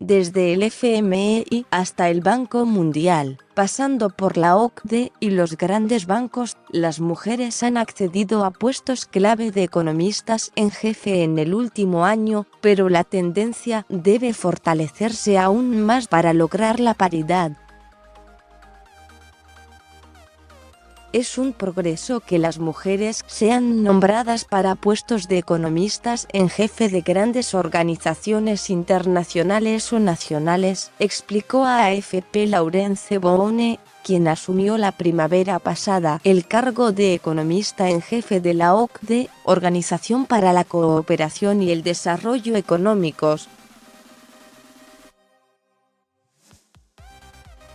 desde el FMI hasta el Banco Mundial, pasando por la OCDE y los grandes bancos, las mujeres han accedido a puestos clave de economistas en jefe en el último año, pero la tendencia debe fortalecerse aún más para lograr la paridad. Es un progreso que las mujeres sean nombradas para puestos de economistas en jefe de grandes organizaciones internacionales o nacionales, explicó a AFP Laurence Boone, quien asumió la primavera pasada el cargo de economista en jefe de la OCDE, Organización para la Cooperación y el Desarrollo Económicos.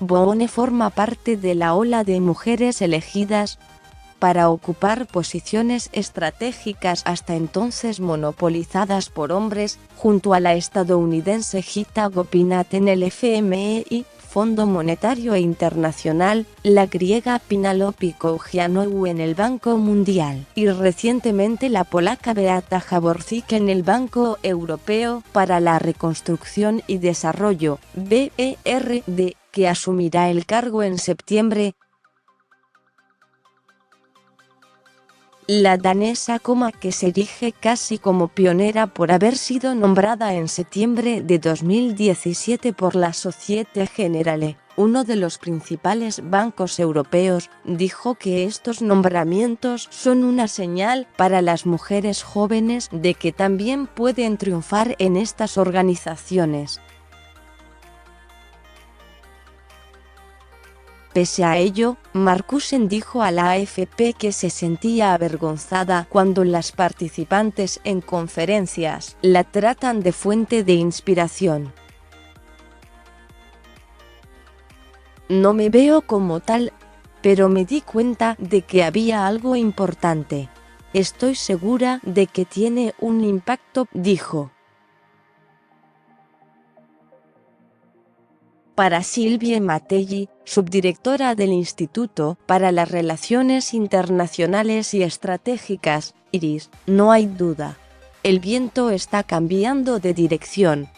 Boone forma parte de la ola de mujeres elegidas para ocupar posiciones estratégicas hasta entonces monopolizadas por hombres, junto a la estadounidense Gita Gopinath en el FMI, Fondo Monetario Internacional, la griega Penelope Cougianou en el Banco Mundial, y recientemente la polaca Beata Jaworczyk en el Banco Europeo para la Reconstrucción y Desarrollo, BERD, que asumirá el cargo en septiembre. La danesa que se erige casi como pionera por haber sido nombrada en septiembre de 2017 por la Societe Generale, uno de los principales bancos europeos, dijo que estos nombramientos son una señal para las mujeres jóvenes de que también pueden triunfar en estas organizaciones. Pese a ello, Marcussen dijo a la AFP que se sentía avergonzada cuando las participantes en conferencias la tratan de fuente de inspiración. No me veo como tal, pero me di cuenta de que había algo importante. Estoy segura de que tiene un impacto, dijo. Para Silvia Mattelli, subdirectora del Instituto para las Relaciones Internacionales y Estratégicas, IRIS, no hay duda. El viento está cambiando de dirección.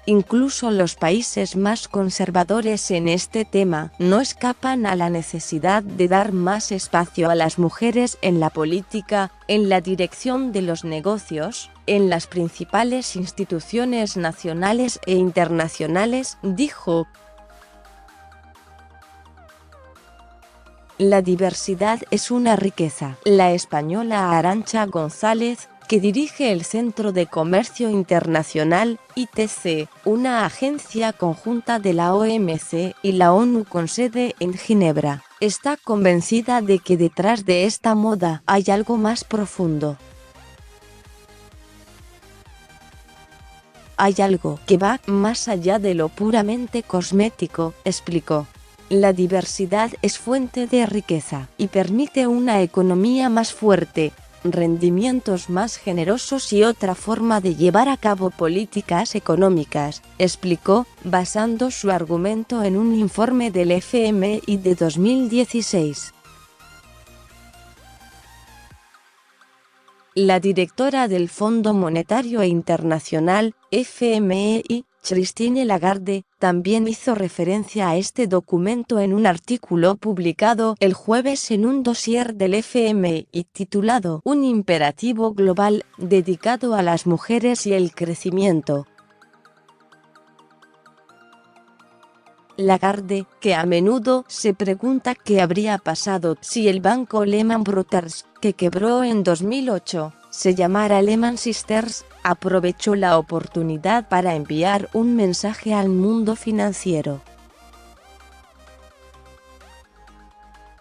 Incluso los países más conservadores en este tema no escapan a la necesidad de dar más espacio a las mujeres en la política, en la dirección de los negocios, en las principales instituciones nacionales e internacionales, dijo. La diversidad es una riqueza. La española Arantxa González, que dirige el Centro de Comercio Internacional, ITC, una agencia conjunta de la OMC y la ONU con sede en Ginebra, está convencida de que detrás de esta moda hay algo más profundo. Hay algo que va más allá de lo puramente cosmético, explicó. La diversidad es fuente de riqueza y permite una economía más fuerte, rendimientos más generosos y otra forma de llevar a cabo políticas económicas, explicó, basando su argumento en un informe del FMI de 2016. La directora del Fondo Monetario Internacional, FMI, Christine Lagarde, también hizo referencia a este documento en un artículo publicado el jueves en un dossier del FMI titulado Un imperativo global, dedicado a las mujeres y el crecimiento. Lagarde, que a menudo se pregunta qué habría pasado si el banco Lehman Brothers, que quebró en 2008, se llamara Lehman Sisters, aprovechó la oportunidad para enviar un mensaje al mundo financiero.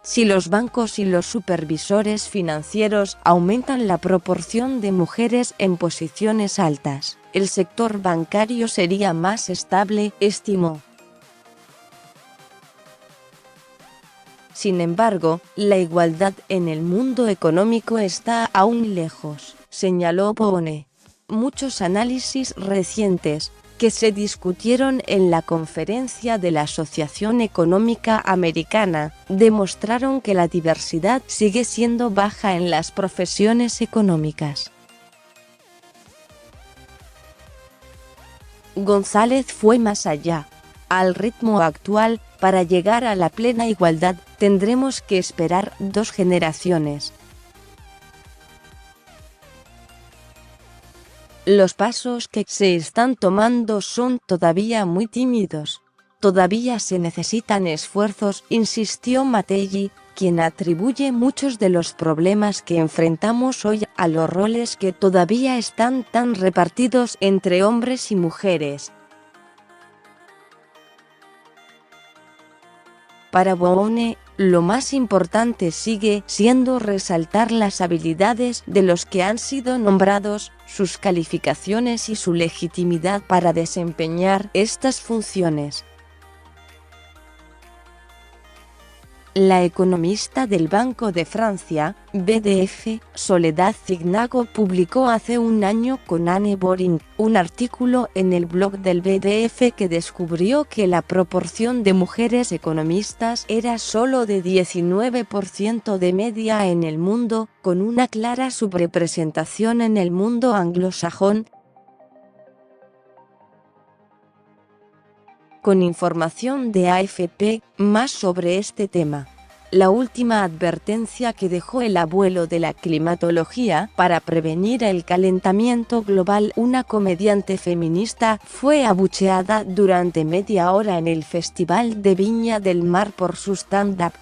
Si los bancos y los supervisores financieros aumentan la proporción de mujeres en posiciones altas, el sector bancario sería más estable, estimó. Sin embargo, la igualdad en el mundo económico está aún lejos, señaló Boone. Muchos análisis recientes, que se discutieron en la conferencia de la Asociación Económica Americana, demostraron que la diversidad sigue siendo baja en las profesiones económicas. González fue más allá. Al ritmo actual, para llegar a la plena igualdad, tendremos que esperar 2 generaciones. Los pasos que se están tomando son todavía muy tímidos. Todavía se necesitan esfuerzos, insistió Matelli, quien atribuye muchos de los problemas que enfrentamos hoy a los roles que todavía están tan repartidos entre hombres y mujeres. Para Boone, lo más importante sigue siendo resaltar las habilidades de los que han sido nombrados, sus calificaciones y su legitimidad para desempeñar estas funciones. La economista del Banco de Francia, BDF, Soledad Cignago, publicó hace un año con Anne Boring un artículo en el blog del BDF que descubrió que la proporción de mujeres economistas era solo de 19% de media en el mundo, con una clara subrepresentación en el mundo anglosajón. Con información de AFP, más sobre este tema. La última advertencia que dejó el abuelo de la climatología para prevenir el calentamiento global, una comediante feminista, fue abucheada durante media hora en el Festival de Viña del Mar por su stand-up.